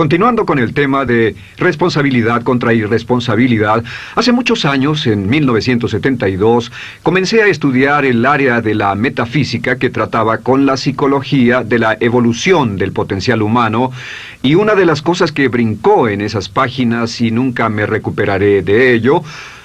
Continuando con el tema de responsabilidad contra irresponsabilidad, hace muchos años, en 1972, comencé a estudiar el área de la metafísica que trataba con la psicología de la evolución del potencial humano, y una de las cosas que brincó en esas páginas, y nunca me recuperaré de ello,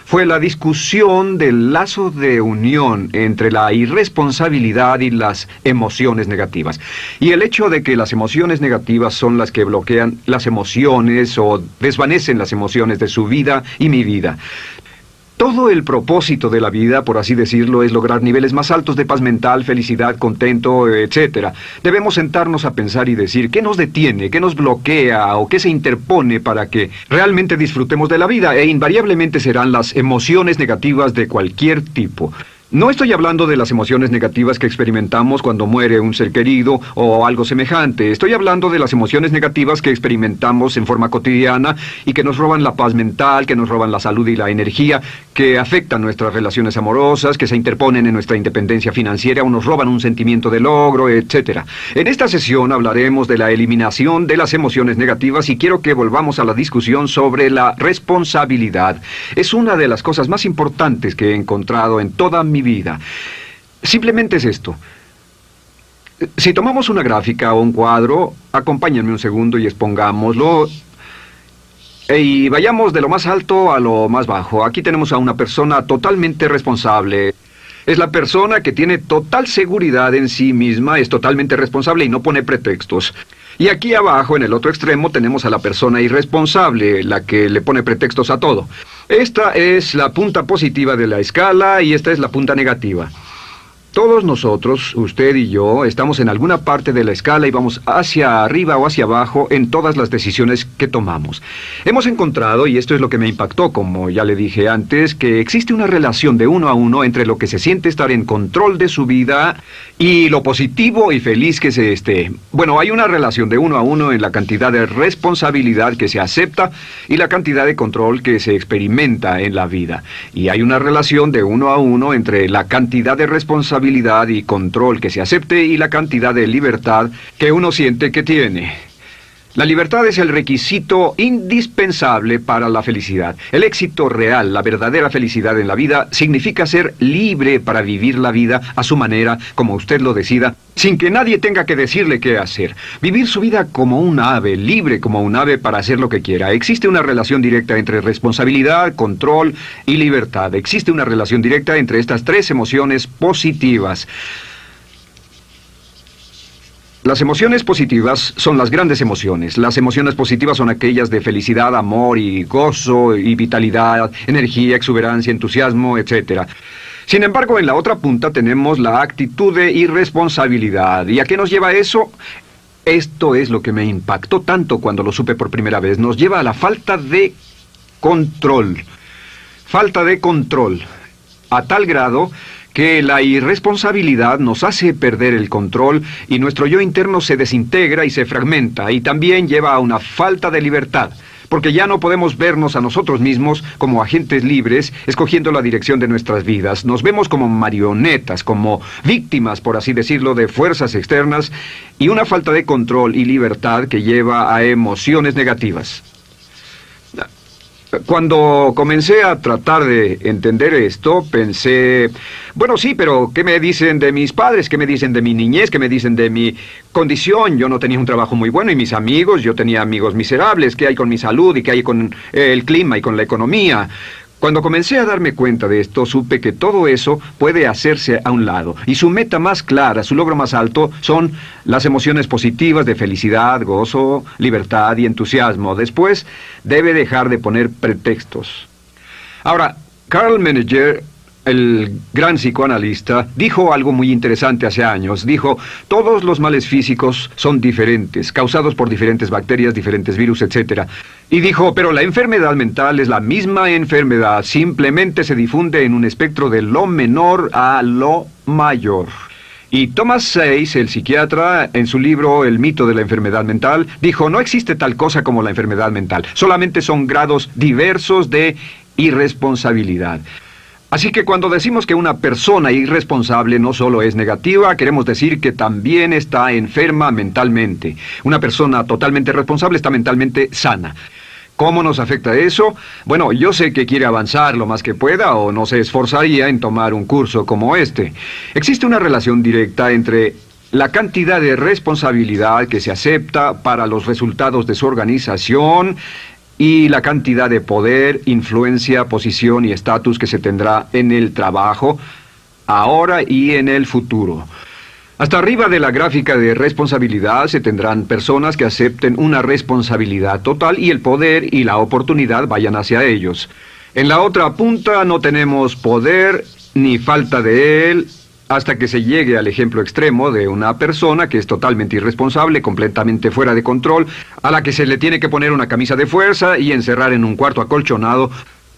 fue la discusión del lazo de unión entre la irresponsabilidad y las emociones negativas. Y el hecho de que las emociones negativas son las que bloquean las emociones o desvanecen las emociones de su vida y mi vida. Todo el propósito de la vida, por así decirlo, es lograr niveles más altos de paz mental, felicidad, contento, etc. Debemos sentarnos a pensar y decir qué nos detiene, qué nos bloquea o qué se interpone para que realmente disfrutemos de la vida, e invariablemente serán las emociones negativas de cualquier tipo. No estoy hablando de las emociones negativas que experimentamos cuando muere un ser querido o algo semejante. Estoy hablando de las emociones negativas que experimentamos en forma cotidiana y que nos roban la paz mental, que nos roban la salud y la energía, que afectan nuestras relaciones amorosas, que se interponen en nuestra independencia financiera o nos roban un sentimiento de logro, etc. En esta sesión hablaremos de la eliminación de las emociones negativas y quiero que volvamos a la discusión sobre la responsabilidad. Es una de las cosas más importantes que he encontrado en toda mi vida. Simplemente es esto. Si tomamos una gráfica o un cuadro, acompáñenme un segundo y expongámoslo. Y vayamos de lo más alto a lo más bajo. Aquí tenemos a una persona totalmente responsable. Es la persona que tiene total seguridad en sí misma, es totalmente responsable y no pone pretextos. Y aquí abajo, en el otro extremo, tenemos a la persona irresponsable, la que le pone pretextos a todo. Esta es la punta positiva de la escala y esta es la punta negativa. Todos nosotros, usted y yo, estamos en alguna parte de la escala y vamos hacia arriba o hacia abajo en todas las decisiones que tomamos. Hemos encontrado, y esto es lo que me impactó, como ya le dije antes, que existe una relación de uno a uno entre lo que se siente estar en control de su vida y lo positivo y feliz que se esté. Bueno, hay una relación de uno a uno en la cantidad de responsabilidad que se acepta y la cantidad de control que se experimenta en la vida. Y hay una relación de uno a uno entre la cantidad de responsabilidad y control que se acepte y la cantidad de libertad que uno siente que tiene. La libertad es el requisito indispensable para la felicidad. El éxito real, la verdadera felicidad en la vida, significa ser libre para vivir la vida a su manera, como usted lo decida, sin que nadie tenga que decirle qué hacer. Vivir su vida como un ave, libre como un ave para hacer lo que quiera. Existe una relación directa entre responsabilidad, control y libertad. Existe una relación directa entre estas tres emociones positivas. Las emociones positivas son las grandes emociones. Las emociones positivas son aquellas de felicidad, amor y gozo y vitalidad, energía, exuberancia, entusiasmo, etc. Sin embargo, en la otra punta tenemos la actitud de irresponsabilidad. ¿Y a qué nos lleva eso? Esto es lo que me impactó tanto cuando lo supe por primera vez. Nos lleva a la falta de control. Falta de control. A tal grado que la irresponsabilidad nos hace perder el control y nuestro yo interno se desintegra y se fragmenta, y también lleva a una falta de libertad, porque ya no podemos vernos a nosotros mismos como agentes libres, escogiendo la dirección de nuestras vidas. Nos vemos como marionetas, como víctimas, por así decirlo, de fuerzas externas, y una falta de control y libertad que lleva a emociones negativas. Cuando comencé a tratar de entender esto, pensé, bueno, sí, pero ¿qué me dicen de mis padres? ¿Qué me dicen de mi niñez? ¿Qué me dicen de mi condición? Yo no tenía un trabajo muy bueno y mis amigos, yo tenía amigos miserables. ¿Qué hay con mi salud y qué hay con el clima y con la economía? Cuando comencé a darme cuenta de esto, supe que todo eso puede hacerse a un lado. Y su meta más clara, su logro más alto, son las emociones positivas de felicidad, gozo, libertad y entusiasmo. Después, debe dejar de poner pretextos. Ahora, Carl Menninger, el gran psicoanalista, dijo algo muy interesante hace años. Dijo, todos los males físicos son diferentes, causados por diferentes bacterias, diferentes virus, etc. Y dijo, pero la enfermedad mental es la misma enfermedad, simplemente se difunde en un espectro de lo menor a lo mayor. Y Thomas Sayce, el psiquiatra, en su libro El mito de la enfermedad mental, dijo, no existe tal cosa como la enfermedad mental, solamente son grados diversos de irresponsabilidad. Así que cuando decimos que una persona irresponsable no solo es negativa, queremos decir que también está enferma mentalmente. Una persona totalmente responsable está mentalmente sana. ¿Cómo nos afecta eso? Bueno, yo sé que quiere avanzar lo más que pueda o no se esforzaría en tomar un curso como este. Existe una relación directa entre la cantidad de responsabilidad que se acepta para los resultados de su organización y la cantidad de poder, influencia, posición y estatus que se tendrá en el trabajo, ahora y en el futuro. Hasta arriba de la gráfica de responsabilidad se tendrán personas que acepten una responsabilidad total y el poder y la oportunidad vayan hacia ellos. En la otra punta no tenemos poder ni falta de él, hasta que se llegue al ejemplo extremo de una persona que es totalmente irresponsable, completamente fuera de control, a la que se le tiene que poner una camisa de fuerza y encerrar en un cuarto acolchonado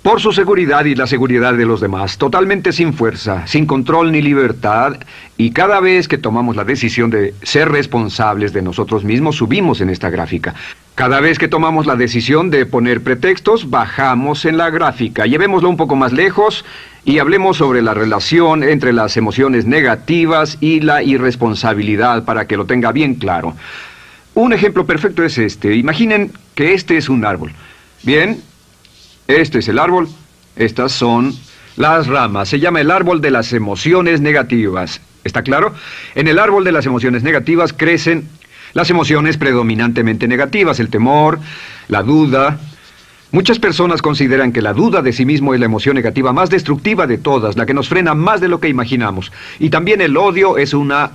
por su seguridad y la seguridad de los demás, totalmente sin fuerza, sin control ni libertad, y cada vez que tomamos la decisión de ser responsables de nosotros mismos, subimos en esta gráfica. Cada vez que tomamos la decisión de poner pretextos, bajamos en la gráfica. Llevémoslo un poco más lejos y hablemos sobre la relación entre las emociones negativas y la irresponsabilidad para que lo tenga bien claro. Un ejemplo perfecto es este. Imaginen que este es un árbol. Bien, este es el árbol. Estas son las ramas. Se llama el árbol de las emociones negativas. ¿Está claro? En el árbol de las emociones negativas crecen las emociones predominantemente negativas, el temor, la duda. Muchas personas consideran que la duda de sí mismo es la emoción negativa más destructiva de todas, la que nos frena más de lo que imaginamos. Y también el odio es una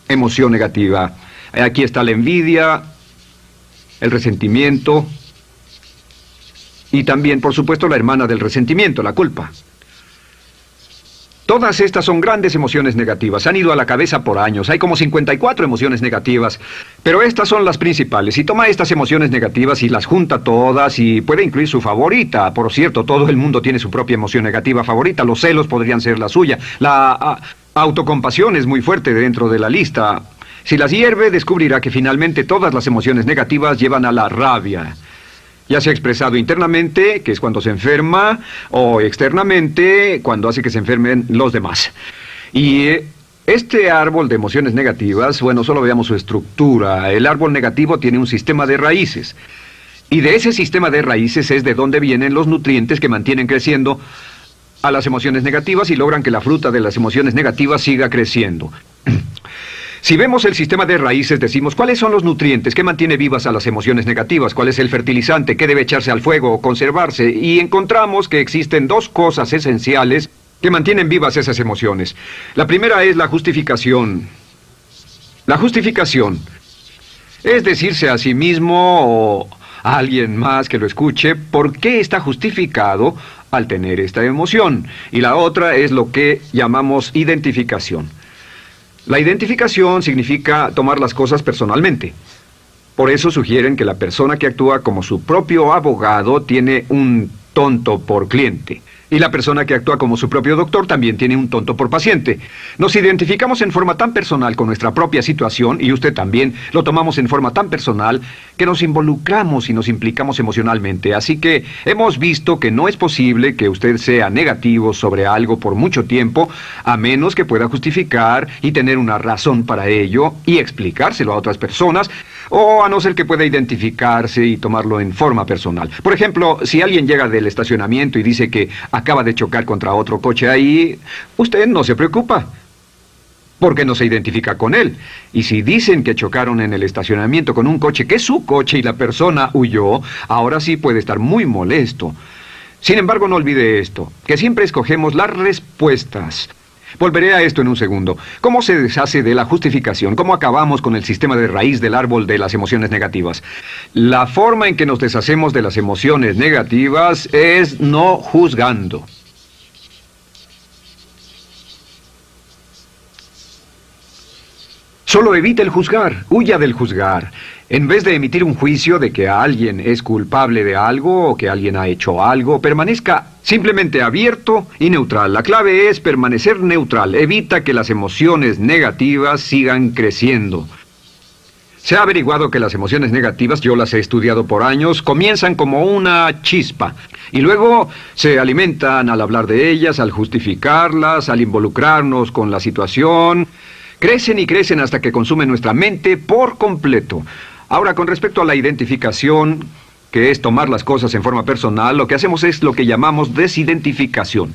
emoción negativa. Aquí está la envidia, el resentimiento y también, por supuesto, la hermana del resentimiento, la culpa. Todas estas son grandes emociones negativas. Han ido a la cabeza por años. Hay como 54 emociones negativas. Pero estas son las principales. Si toma estas emociones negativas y las junta todas y puede incluir su favorita. Por cierto, todo el mundo tiene su propia emoción negativa favorita. Los celos podrían ser la suya. La autocompasión es muy fuerte dentro de la lista. Si las hierve, descubrirá que finalmente todas las emociones negativas llevan a la rabia. Ya sea expresado internamente, que es cuando se enferma, o externamente, cuando hace que se enfermen los demás. Y este árbol de emociones negativas, bueno, solo veamos su estructura. El árbol negativo tiene un sistema de raíces. Y de ese sistema de raíces es de donde vienen los nutrientes que mantienen creciendo a las emociones negativas y logran que la fruta de las emociones negativas siga creciendo. Si vemos el sistema de raíces, decimos, ¿cuáles son los nutrientes que mantiene vivas a las emociones negativas? ¿Cuál es el fertilizante? ¿Qué debe echarse al fuego o conservarse? Y encontramos que existen dos cosas esenciales que mantienen vivas esas emociones. La primera es la justificación. La justificación es decirse a sí mismo o a alguien más que lo escuche por qué está justificado al tener esta emoción. Y la otra es lo que llamamos identificación. La identificación significa tomar las cosas personalmente. Por eso sugieren que la persona que actúa como su propio abogado tiene un tonto por cliente. Y la persona que actúa como su propio doctor también tiene un tonto por paciente. Nos identificamos en forma tan personal con nuestra propia situación, y usted también, lo tomamos en forma tan personal, que nos involucramos y nos implicamos emocionalmente. Así que hemos visto que no es posible que usted sea negativo sobre algo por mucho tiempo, a menos que pueda justificar y tener una razón para ello, y explicárselo a otras personas, o a no ser que pueda identificarse y tomarlo en forma personal. Por ejemplo, si alguien llega del estacionamiento y dice que acaba de chocar contra otro coche ahí, usted no se preocupa, porque no se identifica con él. Y si dicen que chocaron en el estacionamiento con un coche que es su coche y la persona huyó, ahora sí puede estar muy molesto. Sin embargo, no olvide esto, que siempre escogemos las respuestas. Volveré a esto en un segundo. ¿Cómo se deshace de la justificación? ¿Cómo acabamos con el sistema de raíz del árbol de las emociones negativas? La forma en que nos deshacemos de las emociones negativas es no juzgando. Solo evite el juzgar, huya del juzgar. En vez de emitir un juicio de que alguien es culpable de algo o que alguien ha hecho algo, permanezca simplemente abierto y neutral. La clave es permanecer neutral. Evita que las emociones negativas sigan creciendo. Se ha averiguado que las emociones negativas, yo las he estudiado por años, comienzan como una chispa y luego se alimentan al hablar de ellas, al justificarlas, al involucrarnos con la situación. Crecen y crecen hasta que consumen nuestra mente por completo. Ahora, con respecto a la identificación, que es tomar las cosas en forma personal, lo que hacemos es lo que llamamos desidentificación.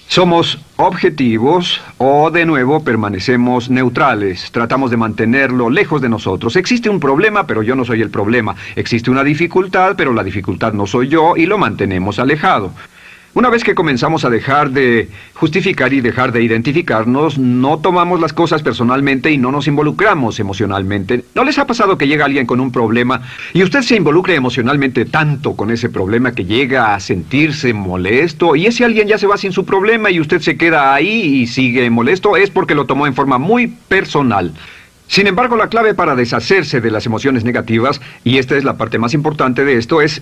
Somos objetivos o, de nuevo, permanecemos neutrales. Tratamos de mantenerlo lejos de nosotros. Existe un problema, pero yo no soy el problema. Existe una dificultad, pero la dificultad no soy yo, y lo mantenemos alejado. Una vez que comenzamos a dejar de justificar y dejar de identificarnos, no tomamos las cosas personalmente y no nos involucramos emocionalmente. ¿No les ha pasado que llega alguien con un problema y usted se involucre emocionalmente tanto con ese problema que llega a sentirse molesto y ese alguien ya se va sin su problema y usted se queda ahí y sigue molesto? Es porque lo tomó en forma muy personal. Sin embargo, la clave para deshacerse de las emociones negativas, y esta es la parte más importante de esto, es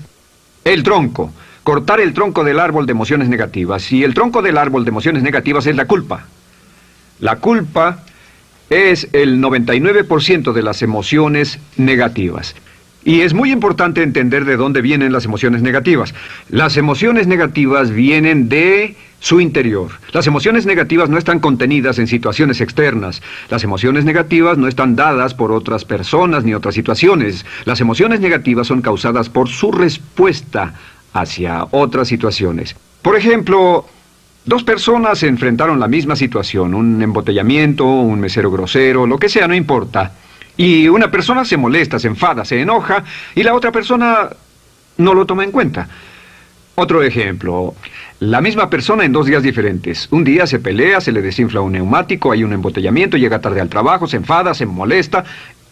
el tronco. Cortar el tronco del árbol de emociones negativas. Y el tronco del árbol de emociones negativas es la culpa. La culpa es el 99% de las emociones negativas. Y es muy importante entender de dónde vienen las emociones negativas. Las emociones negativas vienen de su interior. Las emociones negativas no están contenidas en situaciones externas. Las emociones negativas no están dadas por otras personas ni otras situaciones. Las emociones negativas son causadas por su respuesta hacia otras situaciones. Por ejemplo, dos personas se enfrentaron la misma situación, un embotellamiento, un mesero grosero, lo que sea, no importa. Y una persona se molesta, se enfada, se enoja, y la otra persona no lo toma en cuenta. Otro ejemplo, la misma persona en 2 días diferentes. Un día se pelea, se le desinfla un neumático, hay un embotellamiento, llega tarde al trabajo, se enfada, se molesta.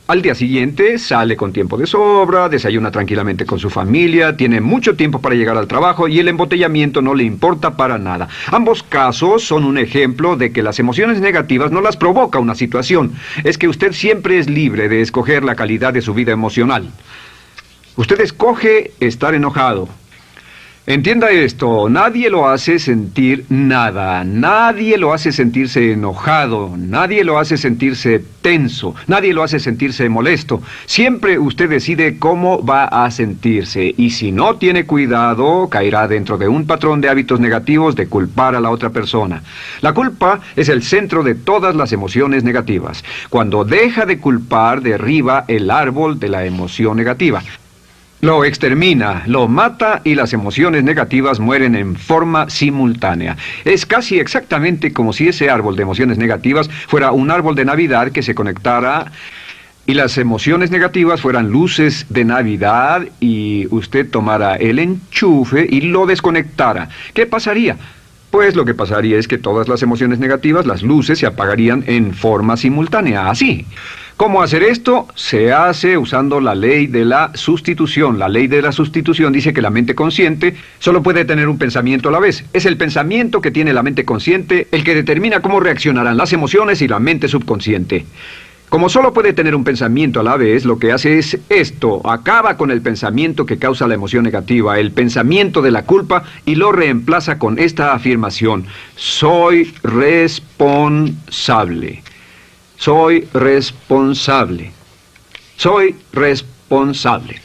Al día siguiente sale con tiempo de sobra, desayuna tranquilamente con su familia, tiene mucho tiempo para llegar al trabajo y el embotellamiento no le importa para nada. Ambos casos son un ejemplo de que las emociones negativas no las provoca una situación. Es que usted siempre es libre de escoger la calidad de su vida emocional. Usted escoge estar enojado. Entienda esto, nadie lo hace sentir nada, nadie lo hace sentirse enojado, nadie lo hace sentirse tenso, nadie lo hace sentirse molesto. Siempre usted decide cómo va a sentirse y si no tiene cuidado, caerá dentro de un patrón de hábitos negativos de culpar a la otra persona. La culpa es el centro de todas las emociones negativas. Cuando deja de culpar, derriba el árbol de la emoción negativa. Lo extermina, lo mata y las emociones negativas mueren en forma simultánea. Es casi exactamente como si ese árbol de emociones negativas fuera un árbol de Navidad que se conectara y las emociones negativas fueran luces de Navidad y usted tomara el enchufe y lo desconectara. ¿Qué pasaría? Pues lo que pasaría es que todas las emociones negativas, las luces, se apagarían en forma simultánea, así. ¿Cómo hacer esto? Se hace usando la ley de la sustitución. La ley de la sustitución dice que la mente consciente solo puede tener un pensamiento a la vez. Es el pensamiento que tiene la mente consciente el que determina cómo reaccionarán las emociones y la mente subconsciente. Como solo puede tener un pensamiento a la vez, lo que hace es esto: acaba con el pensamiento que causa la emoción negativa, el pensamiento de la culpa, y lo reemplaza con esta afirmación: soy responsable. Soy responsable. Soy responsable.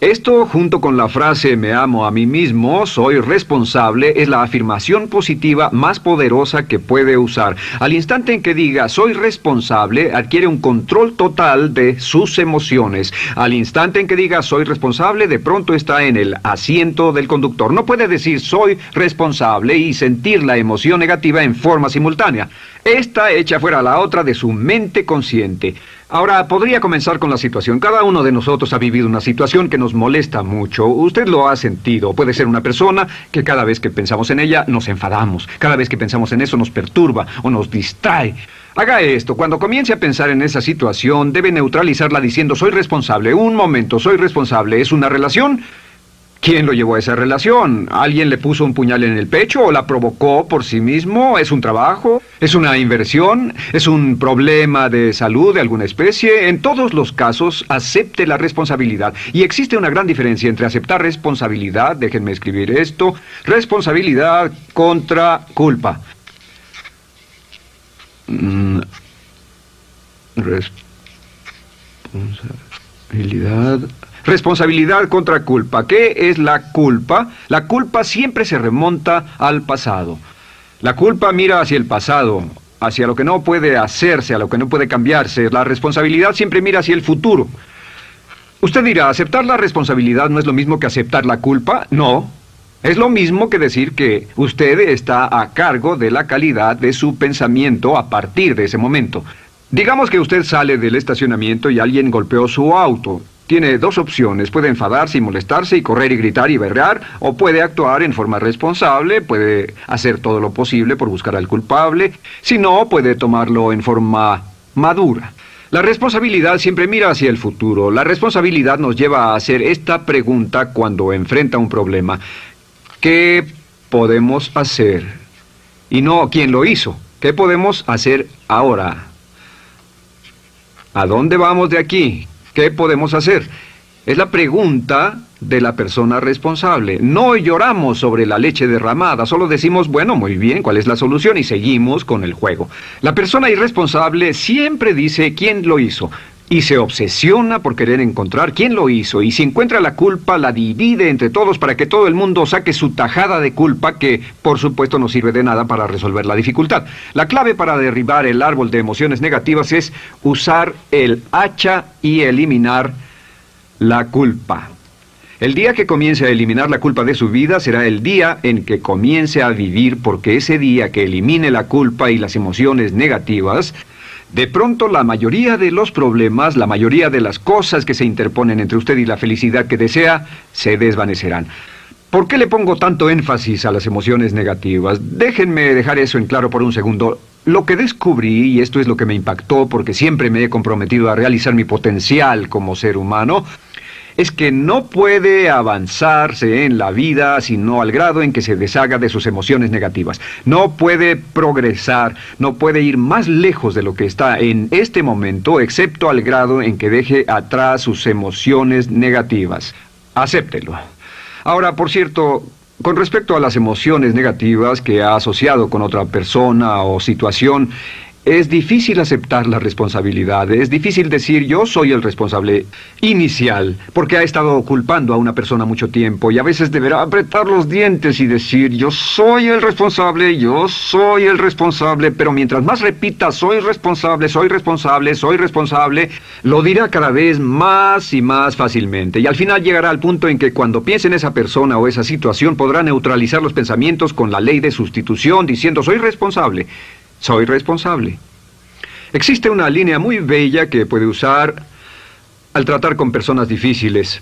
Esto, junto con la frase me amo a mí mismo, soy responsable, es la afirmación positiva más poderosa que puede usar. Al instante en que diga soy responsable, adquiere un control total de sus emociones. Al instante en que diga soy responsable, de pronto está en el asiento del conductor. No puede decir soy responsable y sentir la emoción negativa en forma simultánea. Esta echa fuera la otra de su mente consciente. Ahora, podría comenzar con la situación. Cada uno de nosotros ha vivido una situación que nos molesta mucho. Usted lo ha sentido. Puede ser una persona que cada vez que pensamos en ella nos enfadamos. Cada vez que pensamos en eso nos perturba o nos distrae. Haga esto. Cuando comience a pensar en esa situación, debe neutralizarla diciendo soy responsable. Un momento, soy responsable. ¿Es una relación? ¿Quién lo llevó a esa relación? ¿Alguien le puso un puñal en el pecho o la provocó por sí mismo? ¿Es un trabajo? ¿Es una inversión? ¿Es un problema de salud de alguna especie? En todos los casos, acepte la responsabilidad. Y existe una gran diferencia entre aceptar responsabilidad, déjenme escribir esto, responsabilidad contra culpa. Responsabilidad. Responsabilidad contra culpa. ¿Qué es la culpa? La culpa siempre se remonta al pasado. La culpa mira hacia el pasado, hacia lo que no puede hacerse, a lo que no puede cambiarse. La responsabilidad siempre mira hacia el futuro. Usted dirá, ¿aceptar la responsabilidad no es lo mismo que aceptar la culpa? No. Es lo mismo que decir que usted está a cargo de la calidad de su pensamiento a partir de ese momento. Digamos que usted sale del estacionamiento y alguien golpeó su auto. Tiene dos opciones, puede enfadarse y molestarse y correr y gritar y berrear, o puede actuar en forma responsable, puede hacer todo lo posible por buscar al culpable, si no, puede tomarlo en forma madura. La responsabilidad siempre mira hacia el futuro. La responsabilidad nos lleva a hacer esta pregunta cuando enfrenta un problema. ¿Qué podemos hacer? Y no, ¿quién lo hizo? ¿Qué podemos hacer ahora? ¿A dónde vamos de aquí? ¿Qué podemos hacer? Es la pregunta de la persona responsable. No lloramos sobre la leche derramada, solo decimos, bueno, muy bien, ¿cuál es la solución? Y seguimos con el juego. La persona irresponsable siempre dice quién lo hizo. Y se obsesiona por querer encontrar quién lo hizo. Y si encuentra la culpa, la divide entre todos para que todo el mundo saque su tajada de culpa, que por supuesto no sirve de nada para resolver la dificultad. La clave para derribar el árbol de emociones negativas es usar el hacha y eliminar la culpa. El día que comience a eliminar la culpa de su vida será el día en que comience a vivir, porque ese día que elimine la culpa y las emociones negativas, de pronto la mayoría de los problemas, la mayoría de las cosas que se interponen entre usted y la felicidad que desea, se desvanecerán. ¿Por qué le pongo tanto énfasis a las emociones negativas? Déjenme dejar eso en claro por un segundo. Lo que descubrí, y esto es lo que me impactó porque siempre me he comprometido a realizar mi potencial como ser humano, es que no puede avanzarse en la vida sino al grado en que se deshaga de sus emociones negativas. No puede progresar, no puede ir más lejos de lo que está en este momento, excepto al grado en que deje atrás sus emociones negativas. Acéptelo. Ahora, por cierto, con respecto a las emociones negativas que ha asociado con otra persona o situación, es difícil aceptar la responsabilidad, es difícil decir yo soy el responsable inicial, porque ha estado culpando a una persona mucho tiempo y a veces deberá apretar los dientes y decir yo soy el responsable, pero mientras más repita soy responsable, lo dirá cada vez más y más fácilmente. Y al final llegará al punto en que cuando piense en esa persona o esa situación podrá neutralizar los pensamientos con la ley de sustitución diciendo soy responsable. Soy responsable. Existe una línea muy bella que puede usar al tratar con personas difíciles.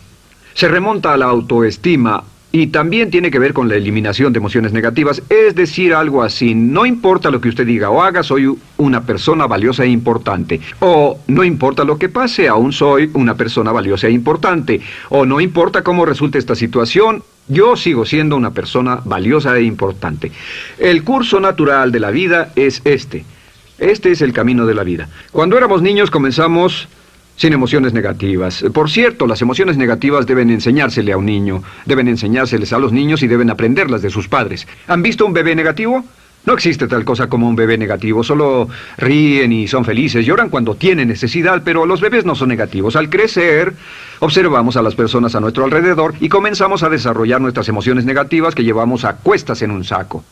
Se remonta a la autoestima y también tiene que ver con la eliminación de emociones negativas. Es decir, algo así, no importa lo que usted diga o haga, soy una persona valiosa e importante. O no importa lo que pase, aún soy una persona valiosa e importante. O no importa cómo resulte esta situación, yo sigo siendo una persona valiosa e importante. El curso natural de la vida es este. Este es el camino de la vida. Cuando éramos niños comenzamos sin emociones negativas. Por cierto, las emociones negativas deben enseñársele a un niño. Deben enseñárseles a los niños y deben aprenderlas de sus padres. ¿Han visto un bebé negativo? No existe tal cosa como un bebé negativo, solo ríen y son felices, lloran cuando tienen necesidad, pero los bebés no son negativos. Al crecer, observamos a las personas a nuestro alrededor y comenzamos a desarrollar nuestras emociones negativas que llevamos a cuestas en un saco.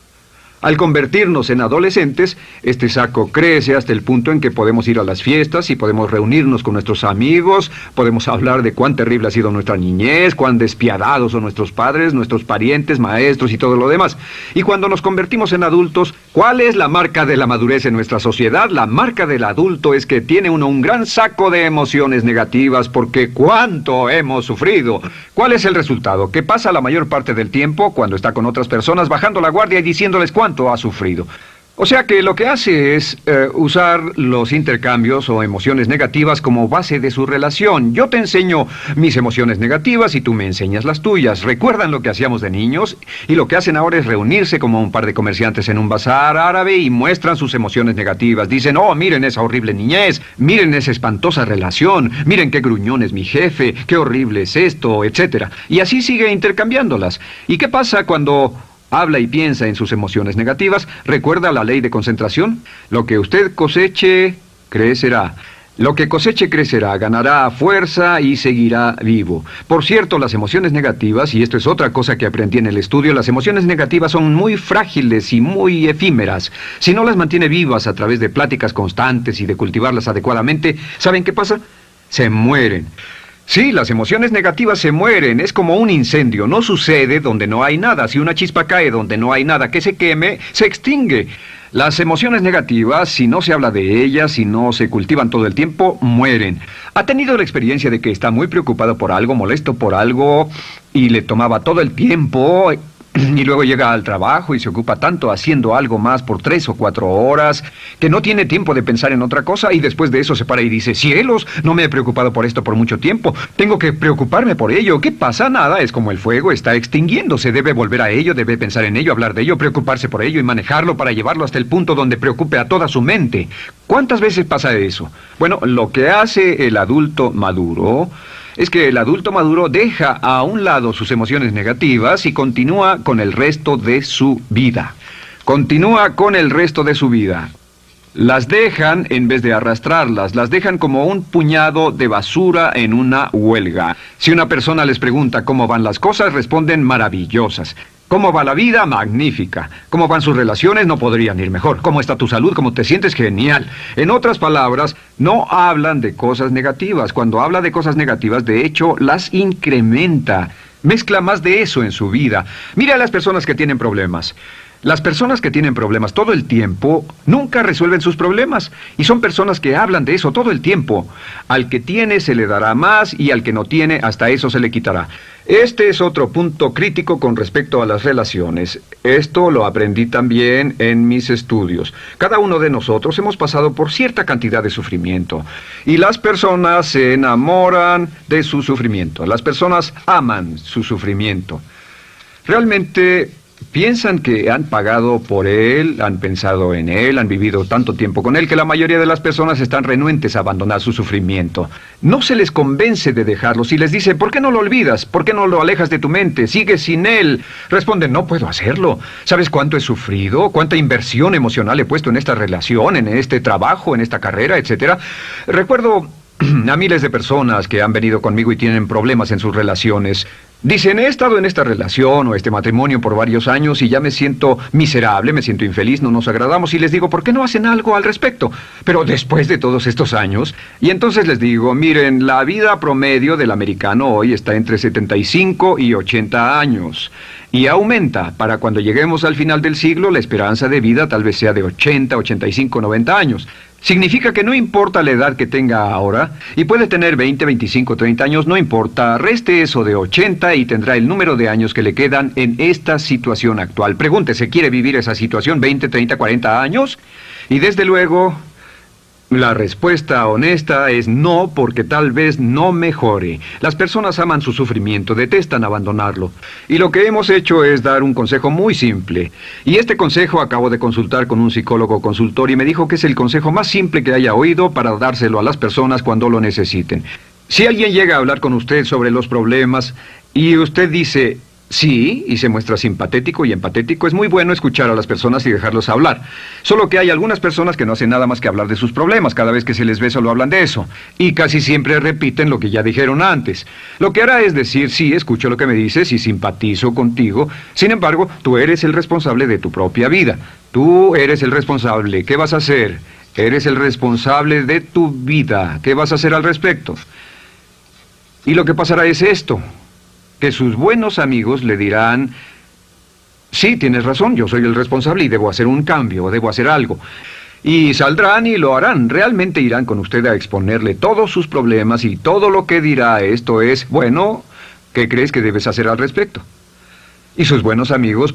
Al convertirnos en adolescentes, este saco crece hasta el punto en que podemos ir a las fiestas y podemos reunirnos con nuestros amigos, podemos hablar de cuán terrible ha sido nuestra niñez, cuán despiadados son nuestros padres, nuestros parientes, maestros y todo lo demás. Y cuando nos convertimos en adultos, ¿cuál es la marca de la madurez en nuestra sociedad? La marca del adulto es que tiene uno un gran saco de emociones negativas porque ¿cuánto hemos sufrido? ¿Cuál es el resultado? Que pasa la mayor parte del tiempo cuando está con otras personas bajando la guardia y diciéndoles cuánto ha sufrido. O sea que lo que hace es usar los intercambios o emociones negativas como base de su relación. Yo te enseño mis emociones negativas y tú me enseñas las tuyas. ¿Recuerdan lo que hacíamos de niños? Y lo que hacen ahora es reunirse como un par de comerciantes en un bazar árabe y muestran sus emociones negativas. Dicen, oh, miren esa horrible niñez, miren esa espantosa relación, miren qué gruñón es mi jefe, qué horrible es esto, etc. Y así sigue intercambiándolas. ¿Y qué pasa cuando habla y piensa en sus emociones negativas? ¿Recuerda la ley de concentración? Lo que usted coseche, crecerá. Lo que coseche crecerá, ganará fuerza y seguirá vivo. Por cierto, las emociones negativas, y esto es otra cosa que aprendí en el estudio, las emociones negativas son muy frágiles y muy efímeras. Si no las mantiene vivas a través de pláticas constantes y de cultivarlas adecuadamente, ¿saben qué pasa? Se mueren. Sí, las emociones negativas se mueren, es como un incendio, no sucede donde no hay nada. Si una chispa cae donde no hay nada que se queme, se extingue. Las emociones negativas, si no se habla de ellas, si no se cultivan todo el tiempo, mueren. ¿Ha tenido la experiencia de que está muy preocupado por algo, molesto por algo, y le tomaba todo el tiempo, y luego llega al trabajo y se ocupa tanto haciendo algo más por 3 o 4 horas, que no tiene tiempo de pensar en otra cosa, y después de eso se para y dice, cielos, no me he preocupado por esto por mucho tiempo, tengo que preocuparme por ello? ¿Qué pasa? Nada, es como el fuego, está extinguiéndose, debe volver a ello, debe pensar en ello, hablar de ello, preocuparse por ello y manejarlo para llevarlo hasta el punto donde preocupe a toda su mente. ¿Cuántas veces pasa eso? Bueno, lo que hace el adulto maduro es que el adulto maduro deja a un lado sus emociones negativas y continúa con el resto de su vida. Continúa con el resto de su vida. Las dejan en vez de arrastrarlas, las dejan como un puñado de basura en una huelga. Si una persona les pregunta cómo van las cosas, responden maravillosas. ¿Cómo va la vida? Magnífica. ¿Cómo van sus relaciones? No podrían ir mejor. ¿Cómo está tu salud? ¿Cómo te sientes? Genial. En otras palabras, no hablan de cosas negativas. Cuando habla de cosas negativas, de hecho, las incrementa. Mezcla más de eso en su vida. Mira a las personas que tienen problemas. Las personas que tienen problemas todo el tiempo nunca resuelven sus problemas, y son personas que hablan de eso todo el tiempo. Al que tiene se le dará más, y al que no tiene hasta eso se le quitará. Este es otro punto crítico con respecto a las relaciones. Esto lo aprendí también en mis estudios. Cada uno de nosotros hemos pasado por cierta cantidad de sufrimiento, y las personas se enamoran de su sufrimiento. Las personas aman su sufrimiento. Realmente piensan que han pagado por él, han pensado en él, han vivido tanto tiempo con él, que la mayoría de las personas están renuentes a abandonar su sufrimiento. No se les convence de dejarlo. Si les dicen, ¿por qué no lo olvidas? ¿Por qué no lo alejas de tu mente? ¿Sigues sin él? Responden, no puedo hacerlo. ¿Sabes cuánto he sufrido? ¿Cuánta inversión emocional he puesto en esta relación, en este trabajo, en esta carrera, etcétera? Recuerdo a miles de personas que han venido conmigo y tienen problemas en sus relaciones. Dicen, he estado en esta relación o este matrimonio por varios años y ya me siento miserable, me siento infeliz, no nos agradamos, y les digo, ¿por qué no hacen algo al respecto? Pero después de todos estos años, y entonces les digo, miren, la vida promedio del americano hoy está entre 75 y 80 años. Y aumenta. Para cuando lleguemos al final del siglo, la esperanza de vida tal vez sea de 80, 85, 90 años. Significa que no importa la edad que tenga ahora, y puede tener 20, 25, 30 años, no importa, reste eso de 80 y tendrá el número de años que le quedan en esta situación actual. Pregúntese, ¿quiere vivir esa situación 20, 30, 40 años? Y desde luego, la respuesta honesta es no, porque tal vez no mejore. Las personas aman su sufrimiento, detestan abandonarlo. Y lo que hemos hecho es dar un consejo muy simple. Y este consejo acabo de consultar con un psicólogo consultor y me dijo que es el consejo más simple que haya oído para dárselo a las personas cuando lo necesiten. Si alguien llega a hablar con usted sobre los problemas y usted dice sí, y se muestra simpatético y empatético, es muy bueno escuchar a las personas y dejarlos hablar. Solo que hay algunas personas que no hacen nada más que hablar de sus problemas. Cada vez que se les ve solo hablan de eso. Y casi siempre repiten lo que ya dijeron antes. Lo que hará es decir, sí, escucho lo que me dices y simpatizo contigo. Sin embargo, tú eres el responsable de tu propia vida. Tú eres el responsable. ¿Qué vas a hacer? Eres el responsable de tu vida. ¿Qué vas a hacer al respecto? Y lo que pasará es esto, que sus buenos amigos le dirán, sí, tienes razón, yo soy el responsable y debo hacer un cambio, debo hacer algo. Y saldrán y lo harán, realmente irán con usted a exponerle todos sus problemas y todo lo que dirá esto es, bueno, ¿qué crees que debes hacer al respecto? Y sus buenos amigos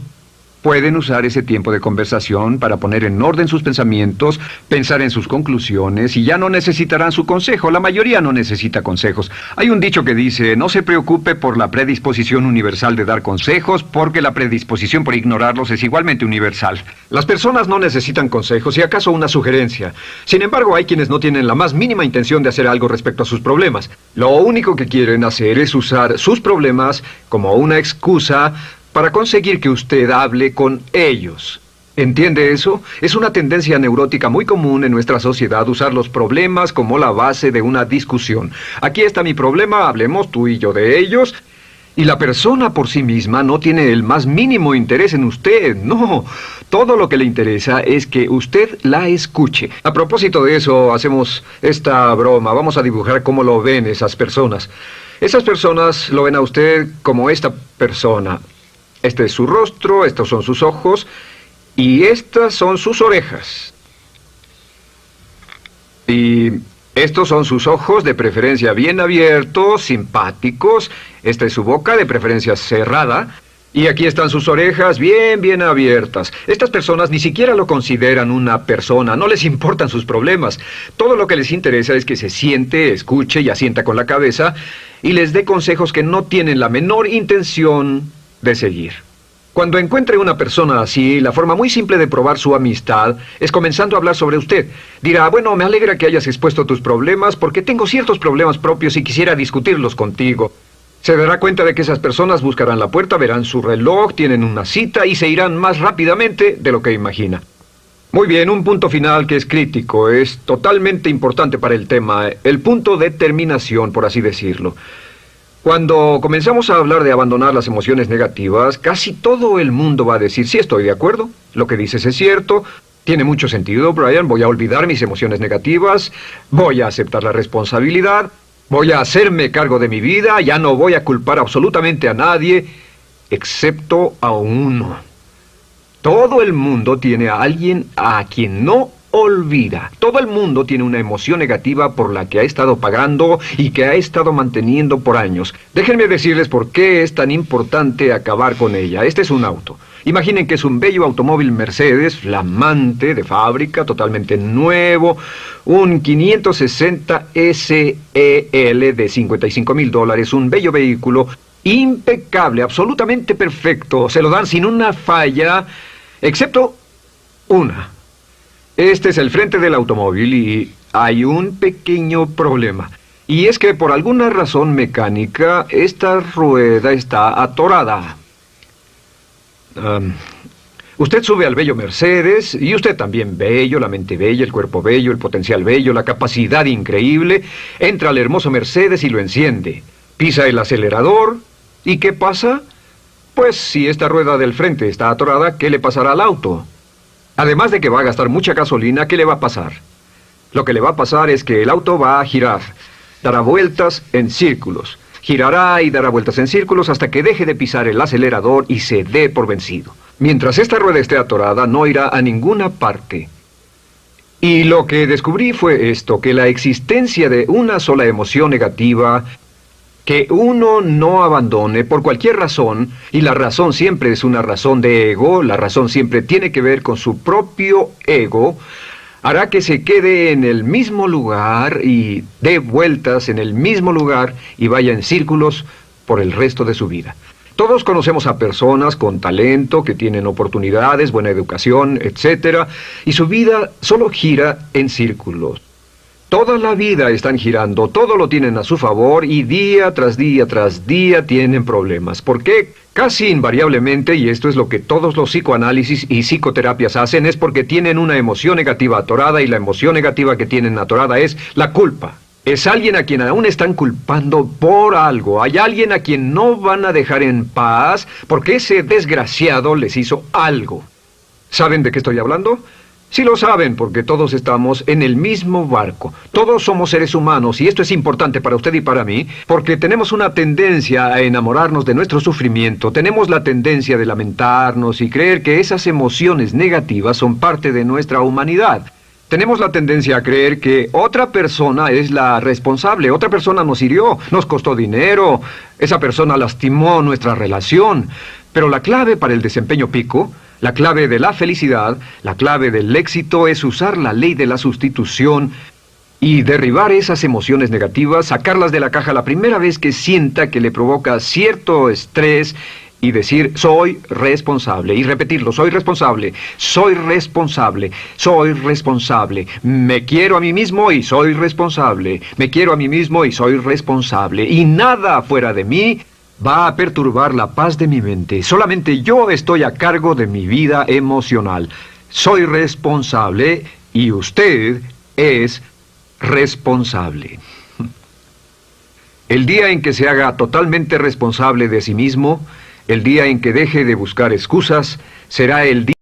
pueden usar ese tiempo de conversación para poner en orden sus pensamientos, pensar en sus conclusiones, y ya no necesitarán su consejo. La mayoría no necesita consejos. Hay un dicho que dice, no se preocupe por la predisposición universal de dar consejos, porque la predisposición por ignorarlos es igualmente universal. Las personas no necesitan consejos, si acaso una sugerencia. Sin embargo, hay quienes no tienen la más mínima intención de hacer algo respecto a sus problemas. Lo único que quieren hacer es usar sus problemas como una excusa para conseguir que usted hable con ellos. ¿Entiende eso? Es una tendencia neurótica muy común en nuestra sociedad usar los problemas como la base de una discusión. Aquí está mi problema, hablemos tú y yo de ellos. Y la persona por sí misma no tiene el más mínimo interés en usted, no. Todo lo que le interesa es que usted la escuche. A propósito de eso, hacemos esta broma. Vamos a dibujar cómo lo ven esas personas. Esas personas lo ven a usted como esta persona. Este es su rostro, estos son sus ojos y estas son sus orejas. Y estos son sus ojos, de preferencia bien abiertos, simpáticos. Esta es su boca, de preferencia cerrada. Y aquí están sus orejas bien abiertas. Estas personas ni siquiera lo consideran una persona, no les importan sus problemas. Todo lo que les interesa es que se siente, escuche y asienta con la cabeza y les dé consejos que no tienen la menor intención de seguir. Cuando encuentre una persona así, la forma muy simple de probar su amistad es comenzando a hablar sobre usted. Dirá, bueno, me alegra que hayas expuesto tus problemas porque tengo ciertos problemas propios y quisiera discutirlos contigo. Se dará cuenta de que esas personas buscarán la puerta, verán su reloj, tienen una cita y se irán más rápidamente de lo que imagina. Muy bien, un punto final que es crítico, es totalmente importante para el tema, el punto de terminación, por así decirlo. Cuando comenzamos a hablar de abandonar las emociones negativas, casi todo el mundo va a decir, sí, estoy de acuerdo, lo que dices es cierto, tiene mucho sentido, Brian, voy a olvidar mis emociones negativas, voy a aceptar la responsabilidad, voy a hacerme cargo de mi vida, ya no voy a culpar absolutamente a nadie, excepto a uno. Todo el mundo tiene a alguien a quien no olvida. Todo el mundo tiene una emoción negativa por la que ha estado pagando y que ha estado manteniendo por años. Déjenme decirles por qué es tan importante acabar con ella. Este es un auto. Imaginen que es un bello automóvil Mercedes, flamante, de fábrica, totalmente nuevo, un 560 SEL de $55,000, un bello vehículo, impecable, absolutamente perfecto. Se lo dan sin una falla, excepto una. Este es el frente del automóvil y hay un pequeño problema. Y es que por alguna razón mecánica, esta rueda está atorada. Usted sube al bello Mercedes, y usted también bello, la mente bella, el cuerpo bello, el potencial bello, la capacidad increíble. Entra al hermoso Mercedes y lo enciende. Pisa el acelerador, ¿y qué pasa? Pues si esta rueda del frente está atorada, ¿qué le pasará al auto? Además de que va a gastar mucha gasolina, ¿qué le va a pasar? Lo que le va a pasar es que el auto va a girar, dará vueltas en círculos. Girará y dará vueltas en círculos hasta que deje de pisar el acelerador y se dé por vencido. Mientras esta rueda esté atorada, no irá a ninguna parte. Y lo que descubrí fue esto, que la existencia de una sola emoción negativa que uno no abandone por cualquier razón, y la razón siempre es una razón de ego, la razón siempre tiene que ver con su propio ego, hará que se quede en el mismo lugar y dé vueltas en el mismo lugar y vaya en círculos por el resto de su vida. Todos conocemos a personas con talento, que tienen oportunidades, buena educación, etc., y su vida solo gira en círculos. Toda la vida están girando, todo lo tienen a su favor y día tras día tienen problemas. ¿Por qué? Casi invariablemente, y esto es lo que todos los psicoanálisis y psicoterapias hacen, es porque tienen una emoción negativa atorada y la emoción negativa que tienen atorada es la culpa. Es alguien a quien aún están culpando por algo. Hay alguien a quien no van a dejar en paz porque ese desgraciado les hizo algo. ¿Saben de qué estoy hablando? Sí lo saben, porque todos estamos en el mismo barco. Todos somos seres humanos, y esto es importante para usted y para mí, porque tenemos una tendencia a enamorarnos de nuestro sufrimiento, tenemos la tendencia de lamentarnos y creer que esas emociones negativas son parte de nuestra humanidad. Tenemos la tendencia a creer que otra persona es la responsable, otra persona nos hirió, nos costó dinero, esa persona lastimó nuestra relación. Pero la clave para el desempeño pico, la clave de la felicidad, la clave del éxito es usar la ley de la sustitución y derribar esas emociones negativas, sacarlas de la caja la primera vez que sienta que le provoca cierto estrés y decir, soy responsable, y repetirlo, soy responsable, soy responsable, soy responsable, me quiero a mí mismo y soy responsable, me quiero a mí mismo y soy responsable, y nada fuera de mí va a perturbar la paz de mi mente. Solamente yo estoy a cargo de mi vida emocional. Soy responsable y usted es responsable. El día en que se haga totalmente responsable de sí mismo, el día en que deje de buscar excusas, será el día